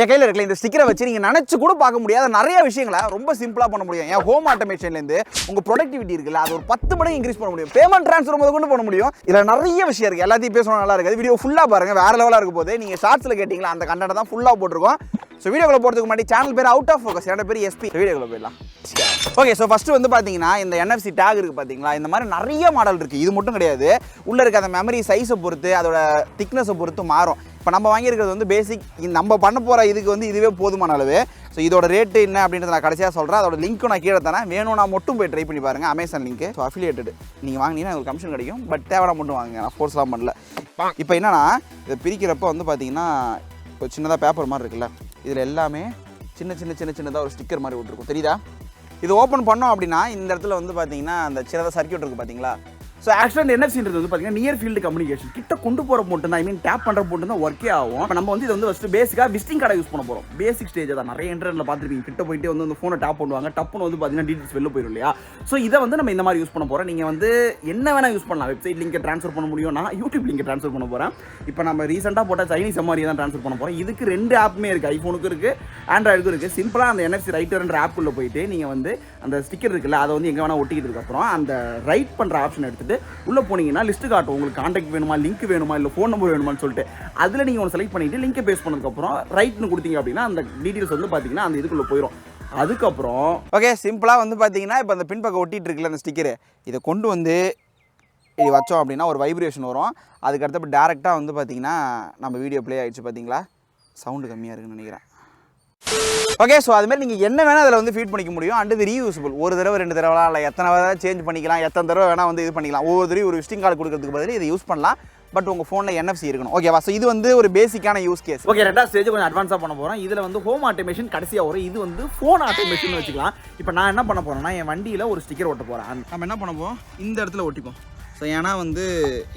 என் கையில் இருக்கல இந்த ஸ்டிக்கரை வச்சு நீங்கள் நினச்சி கூட பார்க்க முடியாத நிறைய விஷயங்களை ரொம்ப சிம்பிளாக பண்ண முடியும். என் ஹோம் ஆட்டோமேஷன்லேருந்து உங்கள் ப்ரொடக்டிவிட்டி இருக்குல்ல அது ஒரு 10 மடங்கு இன்க்ரீஸ் பண்ண முடியும். பேமெண்ட் ட்ரான்ஸ்ஃபர் முதல் கொண்டு பண்ண முடியும். இதில் நிறைய விஷயம் இருக்குது. எல்லாத்தையும் பேசணும் நல்லா இருக்காது. வீடியோ ஃபுல்லாக பாருங்கள், வேறு லெவலாக இருக்கும் போது நீங்கள் ஷார்ட்ஸில் கேட்டிங்களா அந்த கண்டென்ட் தான் ஃபுல்லாக போட்டிருக்கோம். ஸோ வீடியோக்குள்ள போகிறதுக்கு முன்னாடி சேனல் பேர் OutofFocus, என்னோட பேர் SP. வீடியோக்குள்ள போயிடலாம். ஓகே, ஸோ ஃபஸ்ட்டு வந்து பார்த்தீங்கன்னா இந்த NFC டேக் இருக்குது பார்த்தீங்களா, இந்த மாதிரி நிறைய மாடல் இருக்குது. இது மட்டும் கிடையாது, உள்ளே இருக்க அந்த மெமரி சைஸை பொறுத்து அதோட திக்னஸை பொறுத்து மாறும். இப்போ நம்ம வாங்கியிருக்கிறது வந்து பேசிக், நம்ம பண்ண போகிற இதுக்கு வந்து இதுவே போதுமான அளவு. ஸோ இதோட ரேட்டு என்ன அப்படின்றத நான் கடைசியாக சொல்கிறேன். அதோட லிங்க்கும் நான் கீழே தரேன், வேணும்னா மட்டும் போய் ட்ரை பண்ணி பாருங்கள். Amazon link. ஸோ அஃபிலியேட்டட் நீங்கள் வாங்கினீங்கன்னா ஒரு கமிஷன் கிடைக்கும். பட் தேவையான மட்டும் வாங்குங்க, நான் ஃபோர்ஸ்லாம் பண்ணல. இப்போ என்னன்னா இதை பிரிக்கிறப்ப வந்து பார்த்தீங்கன்னா இப்போ சின்னதாக பேப்பர் மாதிரி இருக்குல்ல, இதில் எல்லாமே சின்னதாக ஒரு ஸ்டிக்கர் மாதிரி விட்டுருக்கும், தெரியுதா? இது ஓப்பன் பண்ணோம் அப்படின்னா இந்த இடத்துல வந்து பார்த்தீங்கன்னா அந்த சின்னதாக சர்க்யூட் இருக்குது பார்த்தீங்களா. ஸோ ஆக்சுவலாக NFCன்றது வந்து பார்த்தீங்கன்னா நியர் ஃபீல்டு கம்யூனிகேஷன் கிட்ட கொண்டு போகிற மட்டும் தான், ஐ மீன் டேப் பண்ணுற மட்டும் தான் ஒர்க்கே ஆகும். இப்போ நம்ம வந்து இது வந்து ஃபஸ்ட்டு பேசிக்காக விசிட்டிங் கார்டை யூஸ் பண்ண போகிறோம். பேசிக் ஸ்டேஜ் தான். நிறைய இன்டர்நெட்டில் பார்த்துருப்பீங்க, கிட்ட போயிட்டு வந்து அந்த ஃபோனை டேப் பண்ணுவாங்க, டப்புன்னு வந்து பார்த்தீங்கன்னா டீட்டெயில்ஸ் வெளில போயிடும் இல்லையா. ஸோ இதை வந்து நம்ம இந்த மாதிரி யூஸ் பண்ண போகிறோம். நீங்கள் வந்து என்ன வேணால் யூஸ் பண்ணலாம். வெப்சைட் லிங்கை ட்ரான்ஸ்ஃபர் பண்ண முடியும், நான் யூடியூப் லிங்கை ட்ரான்ஸ்ஃபர் பண்ண போகிறேன். இப்போ நம்ம ரீசெண்டாக போட்டால் சைனீஸ் எம்ஆரி தான் ட்ரான்ஸ்ஃபர் பண்ண போகிறோம். இதுக்கு 2 ஆப்புமே இருக்குது, ஐஃபோனுக்கு இருக்குது, ஆண்ட்ராய்டுக்கும் இருக்குது. சிம்பிளாக அந்த NFC ரைட்டர்ன்ற ஆப்புக்குள்ளே போயிட்டு நீங்கள் வந்து அந்த ஸ்டிக்கர் இருக்குல்ல அதை வந்து எங்கே வேணால் ஒட்டிக்கிட்டதுக்கப்புறம் அந்த ரைட் பண்ணுற ஆப்ஷன் எடுத்துகிட்டு உள்ளே போனீங்கன்னா லிஸ்ட்டு காட்டும். உங்களுக்கு கான்டாக்ட் வேணுமா, லிங்க் வேணுமா, இல்லை ஃபோன் நம்பர் வேணுமான்னு சொல்லிட்டு அதில் நீங்கள் ஒன்று செலக்ட் பண்ணிவிட்டு லிங்கை பேஸ் பண்ணதுக்கப்புறம் ரைட்னு கொடுத்தீங்க அப்படின்னா அந்த டீட்டெயில்ஸ் வந்து பார்த்தீங்கன்னா அந்த இதுக்குள்ளே போயிடும். அதுக்கப்புறம் ஓகே சிம்பிளாக வந்து பார்த்தீங்கன்னா இப்போ அந்த பின்பக்கம் ஒட்டிகிட்டு இருக்குல்ல அந்த ஸ்டிக்கரு, இதை கொண்டு வந்து இது வச்சோம் அப்படின்னா ஒரு வைப்ரேஷன் வரும். அதுக்கடுத்து டேரெக்டாக வந்து பார்த்தீங்கன்னா நம்ம வீடியோ ப்ளே ஆகிடுச்சு. பார்த்தீங்களா, சவுண்டு கம்மியாக இருக்குன்னு நினைக்கிறேன். ஓகே, ஸோ அதுமாதிரி நீங்கள் என்ன வேணால் அதில் வந்து ஃபீட் பண்ணிக்க முடியும். அண்ட் இது ரீயூசபிள். ஒரு தடவை 2 தடவைலாம் இல்லை, எத்தனை தடவை சேஞ்ச் பண்ணிக்கலாம், எத்தனை தடவை வேணால் வந்து இது பண்ணிக்கலாம். ஒவ்வொரு தடவை ஒரு விசிட்டிங் கார்டு கொடுக்கறதுக்கு பதில் இதை யூஸ் பண்ணலாம். பட் உங்கள் ஃபோனில் NFC இருக்கணும். ஓகேவா? ஸோ இது வந்து ஒரு பேசிக்கான யூஸ் கேஸ். ஓகே, 2வது ஸ்டேஜ் கொஞ்சம் அட்வான்ஸாக பண்ண போகிறோம். இதில் வந்து ஹோம் ஆட்டோமேஷன் கடைசியாக வரும். இது வந்து ஃபோன் ஆட்டோமேஷன் வச்சுக்கலாம். இப்போ நான் என்ன பண்ண போகிறேன்னா என் வண்டியில் ஒரு ஸ்டிக்கர் ஒட்ட போகிறேன். நம்ம என்ன பண்ண போகிறோம், இந்த இடத்துல ஒட்டிப்போம். ஸோ ஏன்னா வந்து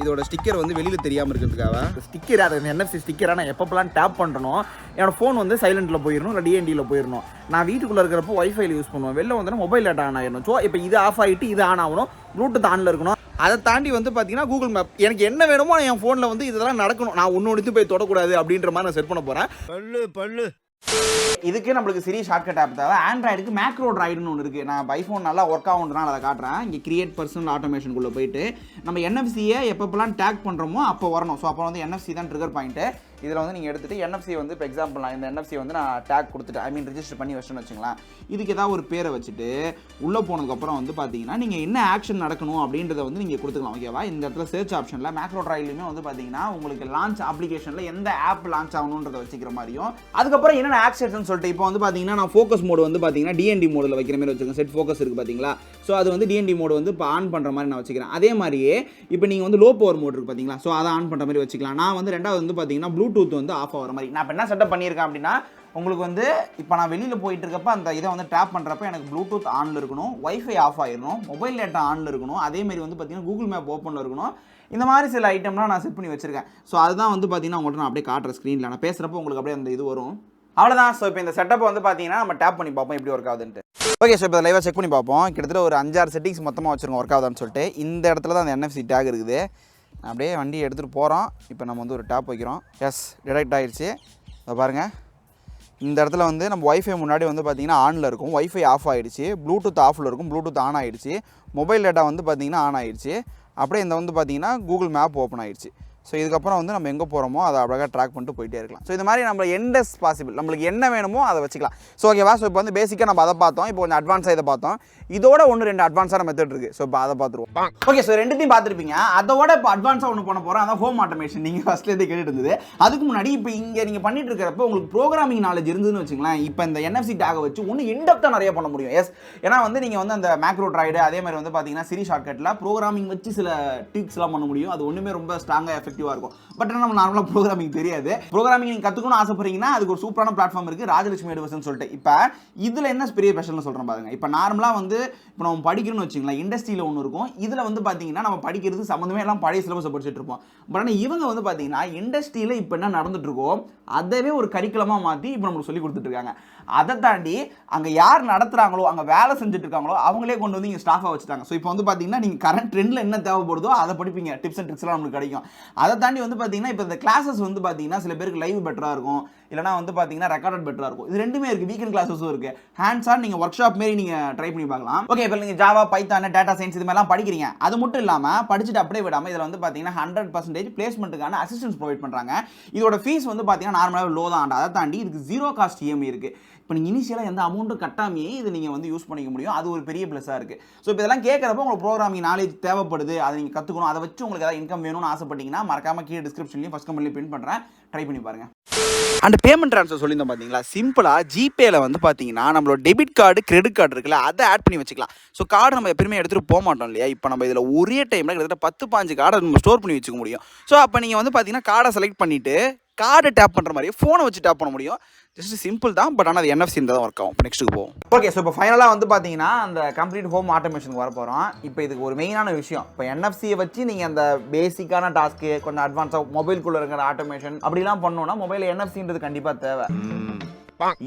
இதோட ஸ்டிக்கர் வந்து வெளியில் தெரியாமல் இருக்கிறதுக்காக ஸ்டிக்கர், அது NFC ஸ்டிக்கராக நான் எப்பப்பெல்லாம் டேப் பண்ணணும் என்னோடய ஃபோன் வந்து சைலண்டில் போயிடணும், இல்லை DNDயில் போயிடணும். நான் வீட்டுக்குள்ளே இருக்கிறப்போ வைஃபைல யூஸ் பண்ணுவேன், வெளில வந்தோன்னா மொபைல் டேட்டா ஆன் ஆகிடணும். ஸோ இப்போ இது ஆஃப் ஆகிட்டு இது ஆன் ஆகணும், ப்ளூடூத் ஆனில் இருக்கணும். அதை தாண்டி வந்து பார்த்தீங்கன்னா கூகுள் மேப், எனக்கு என்ன வேணுமோ என் ஃபோனில் வந்து இதெல்லாம் நடக்கணும். நான் ஒன்று எடுத்து போய் தொடக்கூடாது அப்படின்ற மாதிரி நான் செட் பண்ண போகிறேன். பல்லு இதுக்கு நம்மளுக்கு சிறிய ஷார்ட்கட் ஆப் தேவை. ஆண்ட்ராய்டுக்கு மேக்ரோ ட்ரைடுன்னு ஒன்று இருக்குது. நான் ஐஃபோன் நல்லா ஒர்க் ஆகுன்றனால அதை காட்டுறேன். இங்கே கிரியேட் பர்சனல் ஆட்டோமேஷனுக்குள்ளே போயிட்டு நம்ம NFCயை எப்பப்பெல்லாம் டேக் பண்ணுறோமோ அப்போ வரணும். ஸோ அப்போ வந்து NFC தான் ட்ரிகர் பாயிண்ட்டு. இதில் வந்து நீங்கள் எடுத்துகிட்டு NFC வந்து இப்போ எக்ஸாம்பிள் நான் இந்த NFC வந்து நான் டேக் கொடுத்துட்டு ஐ மீன் ரிஜிஸ்டர் பண்ணி வச்சுன்னு வச்சுங்களேன். இதுக்கு ஏதாவது ஒரு பேரை வச்சுட்டு உள்ளே போனதுக்கப்புறம் வந்து பார்த்தீங்கன்னா நீங்கள் என்ன ஆக்ஷன் நடக்கணும் அப்படின்றத வந்து நீங்கள் கொடுத்துக்கலாம். ஓகேவா? இந்த இடத்துல சர்ச் ஆப்ஷனில் மேக்ரோ ட்ரைவ்லையுமே வந்து பார்த்தீங்கன்னா உங்களுக்கு லான்ச் அப்ளிகேஷனில் எந்த ஆப் லான்ச் ஆகணுன்றதை வச்சுக்கிற மாதிரியும் அதுக்கப்புறம் என்னென்ன ஆக்ஷன் சொல்லிட்டு இப்போ வந்து பார்த்தீங்கன்னா நான் ஃபோக்கஸ் மோடு வந்து பார்த்தீங்கன்னா DND மோடில் வைக்கிற மாதிரி வச்சுருக்கேன். செட் ஃபோக்கஸ் இருக்குது பார்த்தீங்களா. ஸோ அது வந்து DND மோடு வந்து இப்போ ஆன் பண்ணுற மாதிரி நான் வச்சுக்கிறேன். அதே மாதிரியே இப்போ நீங்கள் வந்து லோ பவர் மோட் இருக்குது பார்த்தீங்களா. ஸோ அதை ஆன் பண்ணுற மாதிரி வச்சுக்கலாம். நான் வந்து 2வது வந்து பார்த்தீங்கன்னா ப்ளூடூத் வந்து ஆஃப் ஆகிற மாதிரி நான் இப்போ என்ன செட்டப் பண்ணியிருக்கேன் அப்படின்னா உங்களுக்கு வந்து இப்போ நான் வெளியில் போயிட்டு இருக்கப்ப அந்த இதை வந்து டேப் பண்ணுறப்ப எனக்கு ப்ளூடூத் ஆனில் இருக்கணும், வைஃபை ஆஃப் ஆகிடணும், மொபைல் டேட்டா ஆனில் இருக்கணும், அதேமாதிரி வந்து பார்த்தீங்கன்னா கூகுள் மேப் ஓப்பனில் இருக்கணும். இந்த மாதிரி சில ஐட்டம்லாம் நான் செட் பண்ணி வச்சுருக்கேன். ஸோ அதுதான் வந்து பார்த்தீங்கன்னா உங்கள்கிட்ட நான் அப்படியே காட்டுற ஸ்க்ரீனில் நான் பேசுகிறப்போ உங்களுக்கு அப்படியே அந்த இது வரும். அவ்வளோதான். ஸோ இப்போ இந்த செட்டப் வந்து பார்த்தீங்கன்னா நம்ம டேப் பண்ணி பார்ப்போம் எப்படி ஒர்க் ஆகுதுன்ட்டு. ஓகே, ஸோ இப்போ லைவாக செக் பண்ணி பார்ப்போம். கிட்டத்தட்ட ஒரு 5-6 செட்டிங்ஸ் மொத்தமாக வச்சுருக்கோம் ஒர்க் ஆகுதான்னு சொல்லிட்டு. இந்த இடத்துல தான் அந்த NFC டேக் இருக்குது. அப்படியே வண்டியை எடுத்துகிட்டு போகிறோம். இப்போ நம்ம வந்து ஒரு டேப் வைக்கிறோம். எஸ், டிடெக்ட் ஆகிடுச்சு. அதை பாருங்கள், இந்த இடத்துல வந்து நம்ம வைஃபை முன்னாடி வந்து பார்த்திங்கன்னா ஆனில் இருக்கும், வைஃபை ஆஃப் ஆகிடுச்சு, ப்ளூடூத் ஆஃபில் இருக்கும், ப்ளூடூத் ஆன் ஆகிடுச்சு, மொபைல் டேட்டா வந்து பார்த்திங்கன்னா ஆன் ஆகிடுச்சு. அப்படியே இந்த வந்து பார்த்திங்கன்னா கூகுள் மேப் ஓப்பன் ஆகிடுச்சு. ஸோ இதுக்கப்புறம் வந்து நம்ம எங்கே போகிறோமோ அதை அழகாக ட்ராக் பண்ணிட்டு போயிட்டே இருக்கலாம். ஸோ இந்த மாதிரி நம்ம எண்டஸ் பாசிபிள் நம்மளுக்கு என்ன வேணுமோ அதை வச்சுக்கலாம். ஸோ ஓகேவா? ஸோ இப்போ வந்து பேசிக்காக நம்ம அதை பார்த்தோம். இப்போ கொஞ்சம் அட்வான்ஸாக இதை பார்த்தோம். இதோட 1-2 அட்வான்ஸான மெத்தட் இருக்குது. ஸோ இப்போ அதை பார்த்துருவோம். ஓகே, ஸோ 2த்தையும் பார்த்துருப்பீங்க. அதோட இப்போ அட்வான்ஸாக ஒன்று பண்ண போகிறோம். அதான் ஹோம் ஆட்டோமேஷன். நீங்கள் ஃபஸ்ட்லேருந்து கேட்டுட்டு இருந்தது. அதுக்கு முன்னாடி இப்போ இங்கே நீங்கள் பண்ணிட்டு இருக்கிறப்ப உங்களுக்கு ப்ரோக்ராமிங் நாலேஜ் இருந்ததுன்னு வச்சுங்களேன். இப்போ இந்த NFC டேகை வச்சு ஒன்று இன்டெப்த்தாக நிறைய பண்ண முடியும். எஸ், ஏன்னா வந்து நீங்கள் வந்து அந்த மேக்ரோ ட்ரைடு அதே மாதிரி வந்து பார்த்தீங்கன்னா சிரி ஷார்ட்கட்டில் ப்ரோக்ராமிங் வச்சு சில டிப்ஸ்லாம் பண்ண முடியும். அது ஒன்றுமே ரொம்ப ஸ்ட்ராங்காக எஃபெக்டிவாக இருக்கும். பட் நம்ம நார்மலாக ப்ரோக்ராமிங் தெரியாது. ப்ரோக்ராமிங் நீங்கள் கற்றுக்கணும்னு ஆசைப்படுறீங்கன்னா அதுக்கு ஒரு சூப்பரான பிளாட்ஃபார்ம் இருக்குது, ராஜலட்சுமி எடுவர்ஸ்னு சொல்லிட்டு. இப்போ இதில் என்ன பெரிய ஸ்பெஷல்னு சொல்கிறேன் பாருங்க. இப்போ நார்மலாக வந்து இப்போ நம்ம படிக்கணும்னு வச்சுங்களேன், இண்டஸ்ட்ரியில் ஒன்று இருக்கும். இதில் வந்து பார்த்தீங்கன்னா நம்ம படிக்கிறது சம்மந்தமே எல்லாம் பழைய சிலபஸை படிச்சுட்டு இருப்போம். பட் ஆனால் இவங்க வந்து பார்த்தீங்கன்னா இண்டஸ்ட்ரியில் இப்போ என்ன நடந்துட்டு இருக்கோ அதவே ஒரு கரிக்குலமாக மாற்றி இப்போ நம்மளுக்கு சொல்லி கொடுத்துட்டு இருக்காங்க. அதை தாண்டி அங்கே யார் நடத்துகிறாங்களோ, அங்கே வேலை செஞ்சுட்டு இருக்காங்களோ அவங்களே கொண்டு வந்து இங்கே ஸ்டாஃபாக வச்சுட்டாங்க. ஸோ இப்போ வந்து பார்த்தீங்கன்னா நீங்கள் கரண்ட் ட்ரெண்டில் என்ன தேவைப்படுதோ அதை படிப்பீங்க, டிப்ஸ் அண்ட் ட்ரிக்ஸ்லாம் நம்மளுக்கு கிடைக்கும். அதை தாண்டி வந்து பார்த்தீங்கன்னா இப்போ இந்த கிளாஸஸ் வந்து பார்த்தீங்கன்னா சில பேருக்கு லைவ் பெட்டராக இருக்கும், இல்லைனா வந்து பார்த்தீங்கன்னா ரெக்கார்டட் பெட்டராக இருக்கும். இது ரெண்டுமே இருக்குது. வீக்கெண்ட் கிளாஸஸும் இருக்குது. ஹேண்ட்ஸ் ஆன் நீங்கள் ஒர்க் ஷாப் மாரி நீங்கள் ட்ரை பண்ணி பார்க்கலாம். ஓகே, இப்போ நீங்கள் ஜாவா, பைத்தான், டேட்டா சயின்ஸ் இது மாதிரிலாம் படிக்கிறீங்க. அது மட்டும் இல்லாமல் படிச்சுட்டு அப்படியே விடாமல் இதில் வந்து பார்த்தீங்கன்னா 100% பிளேஸ்மெண்ட்டுக்கான அசிஸ்டன்ஸ் ப்ரொவைட் பண்ணுறாங்க. இதோட ஃபீஸ் வந்து பார்த்தீங்கன்னா நார்மலாக லோ தான். அதை தாண்டி இதுக்கு 0 காஸ்ட் இஎம்ஐ இருக்குது. இப்போ நீங்கள் இனிஷியலாக எந்த அமௌண்ட்டும் கட்டாமையே இது நீங்கள் வந்து யூஸ் பண்ணிக்க முடியும். அது ஒரு பெரிய ப்ளஸ்ஸாக இருக்குது. ஸோ இப்போ இதெல்லாம் கேட்குறப்போ உங்களுக்கு ப்ரோக்ராமிங் நாலேஜ் தேவைப்படுது, அதை நீங்கள் கற்றுக்கணும், அதை வச்சு உங்களுக்கு ஏதாவது இன்கம் வேணும்னு ஆசைப்பட்டீங்கன்னா மறக்காம கீழே டிஸ்கிரிப்ஷன்லையும் ஃபஸ்ட் கமெண்ட்லையும் பின் பண்ணுறேன், ட்ரை பண்ணி பாருங்க. அண்ட் பேமெண்ட் ட்ரான்ஸ்ஃபர் சொல்லியிருந்தோம் பார்த்தீங்களா, சிம்பிளாக ஜிபேல வந்து பார்த்தீங்கன்னா நம்மளோட டெபிட் கார்டு, கிரெடிட் கார்டு இருக்குல்ல, அதை ஆட் பண்ணி வச்சுக்கலாம். ஸோ கார்டு நம்ம எப்பயுமே எடுத்துகிட்டு போக மாட்டோம் இல்லையா. இப்போ நம்ம இதில் ஒரே டைமில் கிட்டத்தட்ட 10-15 கார்டை நம்ம ஸ்டோர் பண்ணி வச்சுக்க முடியும். ஸோ அப்போ நீங்கள் வந்து பார்த்தீங்கன்னா கார்டை செலக்ட் பண்ணிவிட்டு கார்டு டேப் பண்ணுற மாதிரி ஃபோனை வச்சு டேப் பண்ண முடியும். ஜஸ்ட் சிம்பிள் தான், பட் ஆனால் அது NFC தான் ஒர்க் ஆகும். இப்போ நெக்ஸ்ட்டுக்கு போவோம். ஓகே, ஸோ இப்போ ஃபைனலாக வந்து பார்த்தீங்கன்னா அந்த கம்ப்ளீட் ஹோம் ஆட்டோமேஷனுக்கு வர போகிறோம். இப்போ இதுக்கு ஒரு மெயினான விஷயம், இப்போ NFC வச்சு நீங்கள் அந்த பேசிக்கான டாஸ்க்கு கொஞ்சம் அட்வான்ஸாக மொபைல்குள்ளே இருக்கிற ஆட்டோமேஷன் அப்படிலாம் பண்ணணும்னா மொபைலில் NFCன்றது கண்டிப்பாக தேவை.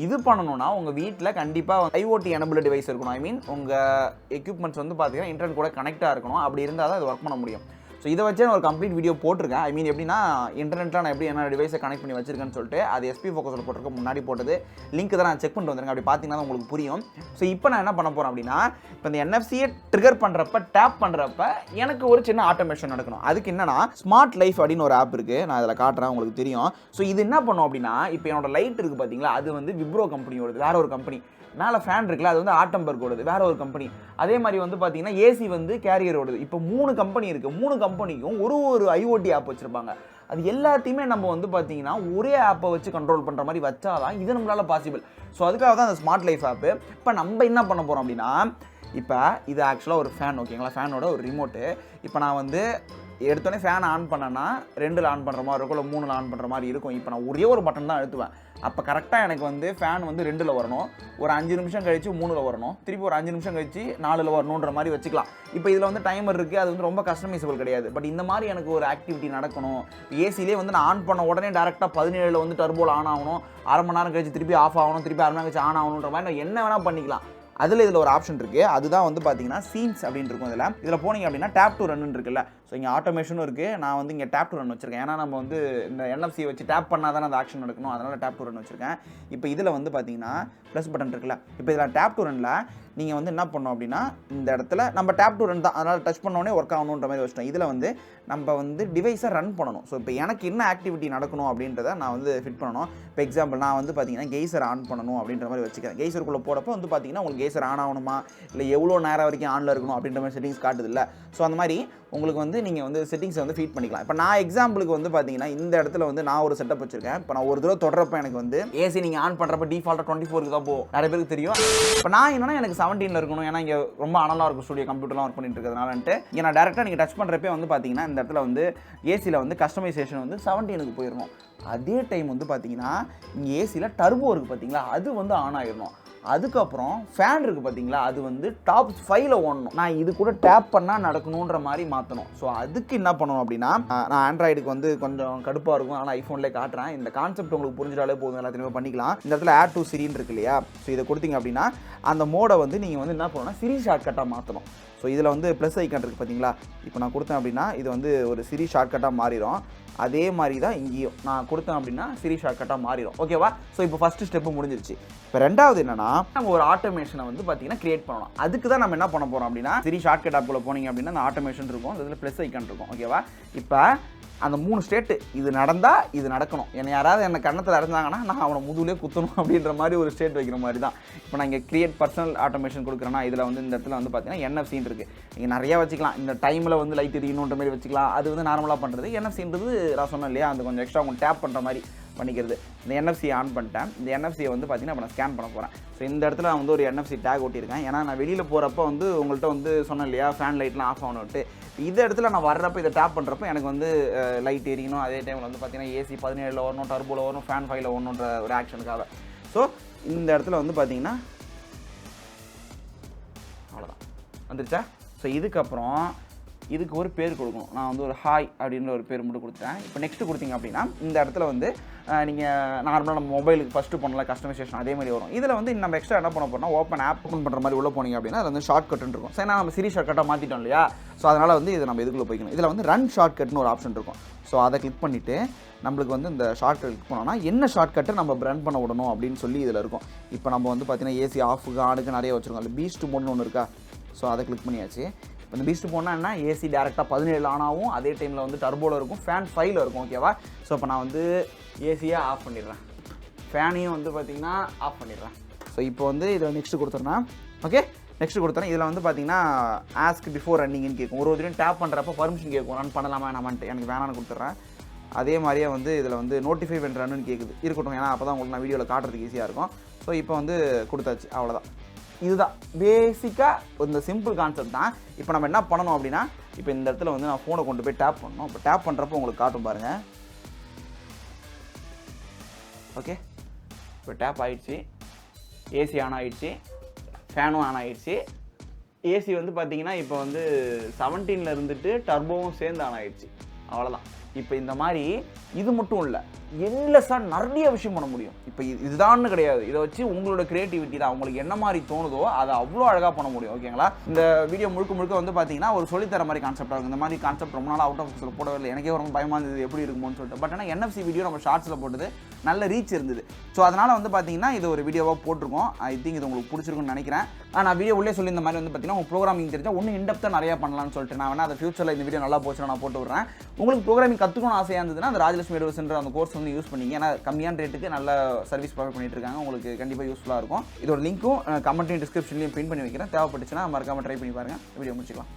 இது பண்ணணும்னா உங்கள் வீட்டில் கண்டிப்பாக IoT எனபிள் டிவைஸ் இருக்கணும். ஐ மீன் உங்கள் எக்யூப்மெண்ட்ஸ் வந்து பார்த்தீங்கன்னா இன்டர்நெட் கூட கனெக்டாக இருக்கணும். அப்படி இருந்தால் தான் அது ஒர்க் பண்ண முடியும். ஸோ இதை வச்சு நான் ஒரு கம்ப்ளீட் வீடியோ போட்டிருக்கேன். ஐ மீன் எப்படின்னா இன்டர்நெட்டில் நான் எப்படி என்ன டிவைஸை கனெக்ட் பண்ணி வச்சிருக்கேன்னு சொல்லிட்டு அது SP Focusல போட்டிருக்க முன்னாடி போட்டது லிங்க் தான் நான் செக் பண்ணிட்டு வந்துருங்க. அப்படி பார்த்தீங்கன்னா தான் உங்களுக்கு புரியும். ஸோ இப்போ நான் என்ன பண்ண போகிறேன் அப்படின்னா, இப்போ இந்த NFCயை ட்ரிகர் பண்ணுறப்ப டேப் பண்ணுறப்ப எனக்கு ஒரு சின்ன ஆட்டோமேஷன் நடக்கணும். அதுக்கு என்னன்னா ஸ்மார்ட் லைஃப் அப்படின்னு ஒரு ஆப் இருக்குது. நான் இதில் காட்டுறேன், உங்களுக்கு தெரியும். ஸோ இது என்ன பண்ணும் அப்படின்னா, இப்போ என்னோட லைட் இருக்குது பார்த்தீங்களா, அது வந்து விப்ரோ கம்பெனியோடது, வேற ஒரு கம்பெனி. மேலே ஃபேன் இருக்குல்ல, அது வந்து ஆட்டம்பர்கோடது, வேற ஒரு கம்பெனி. அதே மாதிரி வந்து பார்த்தீங்கன்னா ஏசி வந்து கேரியரோடது. இப்போ 3 கம்பெனி இருக்குது. 3 கம்பெனிக்கும் ஒரு IoT ஆப் வச்சுருப்பாங்க. அது எல்லாத்தையுமே நம்ம வந்து பார்த்தீங்கன்னா ஒரே ஆப்பை வச்சு கண்ட்ரோல் பண்ணுற மாதிரி வச்சாதான் இது நம்மளால் பாசிபிள். ஸோ அதுக்காக தான் அந்த ஸ்மார்ட் லைஃப் ஆப்பு. இப்போ நம்ம என்ன பண்ண போகிறோம் அப்படின்னா, இப்போ இது ஆக்சுவலாக ஒரு ஃபேன், ஓகேங்களா, ஃபேனோட ஒரு ரிமோட்டு. இப்போ நான் வந்து எடுத்தோடனே ஃபேன் ஆன் பண்ணேன்னா 2ல் ஆன் பண்ணுற மாதிரி இருக்கும், இல்லை 3ல் ஆன் பண்ணுற மாதிரி இருக்கும். இப்போ நான் ஒரே ஒரு பட்டன் தான் அழுத்துவேன். அப்போ கரெக்டாக எனக்கு வந்து ஃபேன் வந்து 2ல் வரணும், ஒரு 5 நிமிஷம் கழிச்சு 3ல் வரணும், திருப்பி ஒரு 5 நிமிஷம் கழிச்சு 4ல் வரணுன்ற மாதிரி வச்சுக்கலாம். இப்போ இதில் வந்து டைமர் இருக்குது, அது வந்து ரொம்ப கஸ்டமைசபிள் கிடையாது. பட் இந்த மாதிரி எனக்கு ஒரு ஆக்டிவிட்டி நடக்கணும். ஏசிலே வந்து நான் ஆன் பண்ண உடனே டேரெக்டாக 17ல் வந்து டர்போல் ஆன் ஆகணும், அரை மணி நேரம் கழிச்சு திருப்பி ஆஃப் ஆகணும், திருப்பி அரை மணி நேரம் கழிச்சு ஆன் ஆகணுன்ற மாதிரி நான் என்ன வேணால் பண்ணிக்கலாம். இதில் ஒரு ஆப்ஷன் இருக்குது, அதுதான் வந்து பார்த்தீங்கன்னா சீன்ஸ் அப்படின்னு இருக்கும். இதில் போனீங்க அப்படின்னா டேப் டு ரன் இருக்குல்ல. ஸோ இங்கே ஆட்டோமேஷனும் இருக்குது. நான் வந்து இங்கே டேப் டு ரன் வச்சுருக்கேன். ஏன்னா நம்ம வந்து இந்த NFC வச்சு டேப் பண்ணால் தானே அந்த ஆக்ஷன் நடக்கணும், அதனால் டேப் டு ரன் வச்சுருக்கேன். இப்போ இதில் வந்து பார்த்தீங்கன்னா ப்ளஸ் பட்டன் இருக்குல்ல. இப்போ இதில் டேப் டு ரனில் நீங்கள் வந்து என்ன பண்ணணும் அப்படின்னா, இந்த இடத்துல நம்ம டேப் டு ரன் தான், அதனால் டச் பண்ணோடனே ஒர்க் ஆகணுன்ற மாதிரி வச்சுட்டோம். இதில் வந்து நம்ம வந்து டிவைஸை ரன் பண்ணணும். ஸோ இப்போ எனக்கு என்ன ஆக்டிவிட்டி நடக்கணும் அப்படின்றத நான் வந்து ஃபிட் பண்ணணும். இப்போ எக்ஸாம்பிள் நான் வந்து பார்த்தீங்கன்னா கெய்சர் ஆன் பண்ணணும் அப்படின்ற மாதிரி வச்சுக்கிறேன். கெய்சருக்குள்ளே போகிறப்போ வந்து பார்த்தீங்கன்னா உங்களுக்கு கெய்சர் ஆன் ஆகணுமா, இல்லை எவ்வளோ நேரம் வரைக்கும் ஆனில் இருக்கணும் அப்படின்ற மாதிரி செட்டிங்ஸ் காட்டுது இல்லை. ஸோ அந்த மாதிரி உங்களுக்கு வந்து நீங்கள் வந்து செட்டிங்ஸை வந்து ஃபீட் பண்ணிக்கலாம். இப்போ நான் எக்ஸாம்பிளுக்கு வந்து பார்த்தீங்கன்னா இந்த இடத்துல வந்து நான் ஒரு செட்டப் வச்சுருக்கேன். இப்போ நான் ஒரு தடவை தொடரப்போ எனக்கு வந்து ஏசி நீங்கள் ஆன் பண்ணுறப்ப டிஃபால்ட்டாக 24க்கு தான் போகும், நிறைய பேருக்கு தெரியும். இப்போ நான் என்னன்னா எனக்கு 17ல் இருக்கணும், ஏன்னா இங்கே ரொம்ப அனலாக இருக்கும் ஸ்டுடியோ, கம்ப்யூட்டர்லாம் ஒர்க் பண்ணிட்டு இருக்கிறதுனாலன்ட்டு இங்கே நான் டேரெக்டாக நீங்கள் டச் பண்ணுறப்பே வந்து பார்த்தீங்கன்னா இந்த இடத்துல வந்து ஏசியில் வந்து கஸ்டமைசேஷன் வந்து 17க்கு போயிடணும். அதே டைம் வந்து பார்த்தீங்கன்னா இங்கே ஏசியில் டர்போ இருக்குது பார்த்தீங்களா, அது வந்து ஆன் ஆகிடணும். அதுக்கப்புறம் ஃபேன் இருக்குது பார்த்தீங்களா, அது வந்து டாப் 5ல் ஓடணும். நான் இது கூட டேப் பண்ணால் நடக்கணுன்ற மாதிரி மாற்றணும். ஸோ அதுக்கு என்ன பண்ணணும் அப்படின்னா, நான் ஆண்ட்ராய்டுக்கு வந்து கொஞ்சம் கடுப்பாக இருக்கும், ஆனால் ஐஃபோன்லேயே காட்டுறேன். இந்த கான்செப்ட் உங்களுக்கு புரிஞ்சிட்டாலே போதும், எல்லாத்தையுமே பண்ணிக்கலாம். இந்த இடத்துல ஆட் டு சிரின்னு இருக்கு இல்லையா. ஸோ இதை கொடுத்தீங்க அப்படின்னா அந்த மோடை வந்து நீங்கள் வந்து என்ன பண்ணணும்னா சிரி ஷார்ட்கட்டாக மாற்றணும். ஸோ இதில் வந்து ப்ளஸ் ஐக்கான் இருக்குது பார்த்தீங்களா, இப்போ நான் கொடுத்தேன் அப்படின்னா இது வந்து ஒரு சிரி ஷார்ட்கட்டாக மாறிடும். அதே மாதிரி தான் இங்கேயும் நான் கொடுத்தேன் அப்படின்னா சிரி ஷார்ட்கட்டாக மாறிடும். ஓகேவா. ஸோ இப்போ ஃபஸ்ட்டு ஸ்டெப்பு முடிஞ்சிருச்சு. இப்போ ரெண்டாவது என்னன்னா, நம்ம ஒரு ஆட்டோமேஷனை வந்து பார்த்தீங்கன்னா கிரியேட் பண்ணணும். அதுக்கு தான் நம்ம என்ன பண்ண போகிறோம் அப்படின்னா, சிரி ஷார்ட்கட் ஆப்புக்குள்ள போனீங்க அப்படின்னா அந்த ஆட்டோமேஷன் இருக்கும், அதில் ப்ளஸ் ஐக்கான் இருக்கும். ஓகேவா. இப்போ அந்த 3 ஸ்டேட்டு இது நடந்தால் இது நடக்கணும். என்னை யாராவது என்னை கண்ணத்தில் இறந்தாங்கன்னா நான் அவனை முதுகுலேயே குத்தணும் அப்படின்ற மாதிரி ஒரு ஸ்டேட் வைக்கிற மாதிரி தான். இப்போ நான் இங்கே கிரியேட் பர்சனல் ஆட்டோமேஷன் கொடுக்குறேன்னா இதில் வந்து இந்த இடத்துல வந்து பார்த்தீங்கன்னா NFCன்னு இருக்குது. நீங்கள் நிறையா வச்சுக்கலாம். இந்த டைமில் வந்து லைட் எரியணுன்ற மாதிரி வச்சுக்கலாம். அது வந்து நார்மலாக பண்ணுறது. NFCன்றது நான் சொன்னேன் இல்லையா, அந்த கொஞ்சம் எக்ஸ்ட்ரா அவங்க டேப் பண்ணுற மாதிரி பண்ணிக்கிறது. இந்த NFC ஆன் பண்ணிட்டேன். இந்த NFC வந்து பார்த்தீங்கன்னா இப்போ நான் ஸ்கேன் பண்ண போகிறேன். ஸோ இந்த இடத்துல நான் வந்து ஒரு NFC டேக் ஒட்டியிருக்கேன். ஏன்னா நான் வெளியில் போகிறப்ப வந்து உங்கள்கிட்ட வந்து சொன்னேன் இல்லையா, ஃபேன் லைட்லாம் ஆஃப் ஆகணும்ட்டு. இந்த இடத்துல நான் வர்றப்போ இதை டேப் பண்ணுறப்போ எனக்கு வந்து லைட் எரியணும். அதே டைமில் வந்து பார்த்தீங்கன்னா ஏசி 17ல் வரணும், டர்போவில் வரணும், ஃபேன் 5ல் வரணுன்ற ஒரு ஆக்ஷனுக்காக. ஸோ இந்த இடத்துல வந்து பார்த்தீங்கன்னா அவ்வளோதான் வந்துருச்சா. ஸோ இதுக்கப்புறம் இதுக்கு ஒரு பேர் கொடுக்கணும். நான் வந்து ஒரு ஹாய் அப்படின்ற ஒரு பேர் மட்டும் கொடுத்தேன். இப்போ நெக்ஸ்ட்டு கொடுத்தீங்க அப்படின்னா இந்த இடத்துல வந்து நீங்கள் நார்மலாக நம்ம மொபைலுக்கு ஃபஸ்ட்டு பண்ணலாம் கஸ்டமைசேஷன் அதே மாதிரி வரும். இதில் வந்து நம்ம எக்ஸ்ட்ரா என்ன பண்ண போகிறோம்னா ஓப்பன் ஆப் ஓப்பன் பண்ணுற மாதிரி உள்ளே போனீங்க அப்படின்னா அது வந்து ஷார்ட் கட்டுன்னு இருக்கும். சரி, நம்ம சிரி ஷார்ட் கட்டாக மாற்றிட்டோம் இல்லையா? ஸோ அதனால் வந்து இதை நம்ம இதுக்குள்ளே போய்க்கணும். இதில் வந்து ரன் ஷார்ட் கட்னு ஒரு ஆப்ஷன் இருக்கும். ஸோ அதை கிளிக் பண்ணிவிட்டு நம்மளுக்கு வந்து இந்த ஷார்ட் கட் கிளிக் பண்ணோம்னா என்ன ஷார்ட் கட்டை நம்ம ரன் பண்ண விடணும் அப்படின்னு சொல்லி இதில் இருக்கும். இப்போ நம்ம வந்து பார்த்தீங்கன்னா ஏசி ஆஃபுக்கு ஆனுக்கு நிறைய வச்சுருக்கோம். அதில் பீஸ்ட் மோட்னு ஒன்று இருக்கா? ஸோ அதை கிளிக் பண்ணியாச்சு. இப்போ இந்த பீஸ்ட் போனால் என்ன ஏசி டேரெக்டாக 17 ஆன் ஆகும். அதே டைமில் வந்து டர்போவில் இருக்கும், ஃபேன் 5ல் இருக்கும். ஓகேவா? ஸோ இப்போ நான் வந்து ஏசியை ஆஃப் பண்ணிடுறேன், ஃபேனையும் வந்து பார்த்திங்கன்னா ஆஃப் பண்ணிடுறேன். ஸோ இப்போ வந்து இதை நெக்ஸ்ட்டு கொடுத்துறேன்னா ஓகே நெக்ஸ்ட் கொடுத்தேன். இதில் வந்து பார்த்தீங்கன்னா ஆஸ்க் பிஃபோர் ரன்னிங்னு கேட்கும். ஒரு தடவையும் டேப் பண்ணுறப்ப பர்மிஷன் கேட்கும், ரன் பண்ணலாமா வேணாமான்ட்டு. எனக்கு வேணான்னு கொடுத்துட்றேன். அதே மாதிரியே வந்து இதில் வந்து நோட்டிஃபை வென் ரன்னு கேட்குது. இருக்கட்டும், ஏன்னா அப்போ தான் உங்களுக்கு நான் வீடியோவில் காட்டுறதுக்கு ஈஸியாக இருக்கும். ஸோ இப்போ வந்து கொடுத்தாச்சு, அவ்வளோதான். இதுதான் பேசிக்காக இந்த சிம்பிள் கான்செப்ட் தான். இப்போ நம்ம என்ன பண்ணணும் அப்படின்னா இப்போ இந்த இடத்துல வந்து நான் ஃபோனை கொண்டு போய் டேப் பண்ணணும். இப்போ டேப் பண்ணுறப்போ உங்களுக்கு காட்டும் பாருங்கள். ஓகே, இப்போ டேப் ஆகிடுச்சு, ஏசி ஆன் ஆகிடுச்சு, ஃபேனும் ஆன் ஆகிடுச்சு. ஏசி வந்து பார்த்தீங்கன்னா இப்போ வந்து 17ல் இருந்துட்டு டர்போவும் சேர்ந்து ஆன் ஆகிடுச்சு. அவ்வளோதான். இப்போ இந்த மாதிரி இது மட்டும் இல்லை, என்லெஸ்ஸாக நிறைய விஷயம் பண்ண முடியும். இப்போ இதுதான்னு கிடையாது, இதை வச்சு உங்களோட கிரியேட்டிவிட்டி தான், உங்களுக்கு என்ன மாதிரி தோணுதோ அதை அவ்வளோ அழகாக பண்ண முடியும். ஓகேங்களா? இந்த வீடியோ முழுக்க வந்து பார்த்தீங்கன்னா ஒரு சொல்லித்தர மாதிரி கான்செப்டாக இருக்கும். இந்த மாதிரி கான்செப்ட் ரொம்ப நாள் அவுட்-ஆஃப்-ஃபோக்கஸில் போடவே இல்லை, எனக்கே ரொம்ப பயமாக இருந்தது எப்படி இருக்குமோன்னு சொல்லிட்டு. பட் ஆனால் NFC வீடியோ நம்ம ஷார்ட்ஸில் போட்டது நல்ல ரீச் இருந்தது. ஸோ அதனால் வந்து பார்த்தீங்கன்னா இது ஒரு வீடியோவாக போட்டிருக்கோம். ஐ திங்க் இது உங்களுக்கு பிடிச்சிருக்குன்னு நினைக்கிறேன். நான் வீடியோ உள்ளே சொல்லி இந்த மாதிரி வந்து பார்த்தீங்கன்னா உங்கள் ப்ரோக்ராமிங் தெரிஞ்சால் ஒன்றும் இன்டெப்த்தாக நிறையா பண்ணலாம்னு சொல்லிட்டு நான் வேணா அதை ஃபியூச்சரில் இந்த வீடியோ நல்லா போச்சுன்னா நான் போட்டு விட்றேன். உங்களுக்கு ப்ரோக்ராமிங் கற்றுக்கணும் ஆசையாக இருந்ததுன்னா அந்த ராஜலட்சுமி எட்வர்ஸ்ன்ற அந்த கோர்ஸ் வந்து யூஸ் பண்ணிங்க. ஏன்னா கம்மியான ரேட்டுக்கு நல்ல சர்வீஸ் ப்ரொவைட் பண்ணிட்டு இருக்காங்க. உங்களுக்கு கண்டிப்பாக யூஸ்ஃபுல்லாக இருக்கும். இதோட லிங்க்கும் கமெண்ட்லையும் டிஸ்கிரிப்ஷன்லையும் பின் பண்ணி வைக்கிறேன். தேவைப்பட்டுச்சுன்னா மறக்காமல் ட்ரை பண்ணி பாருங்கள். வீடியோ முடிச்சுக்கலாம்.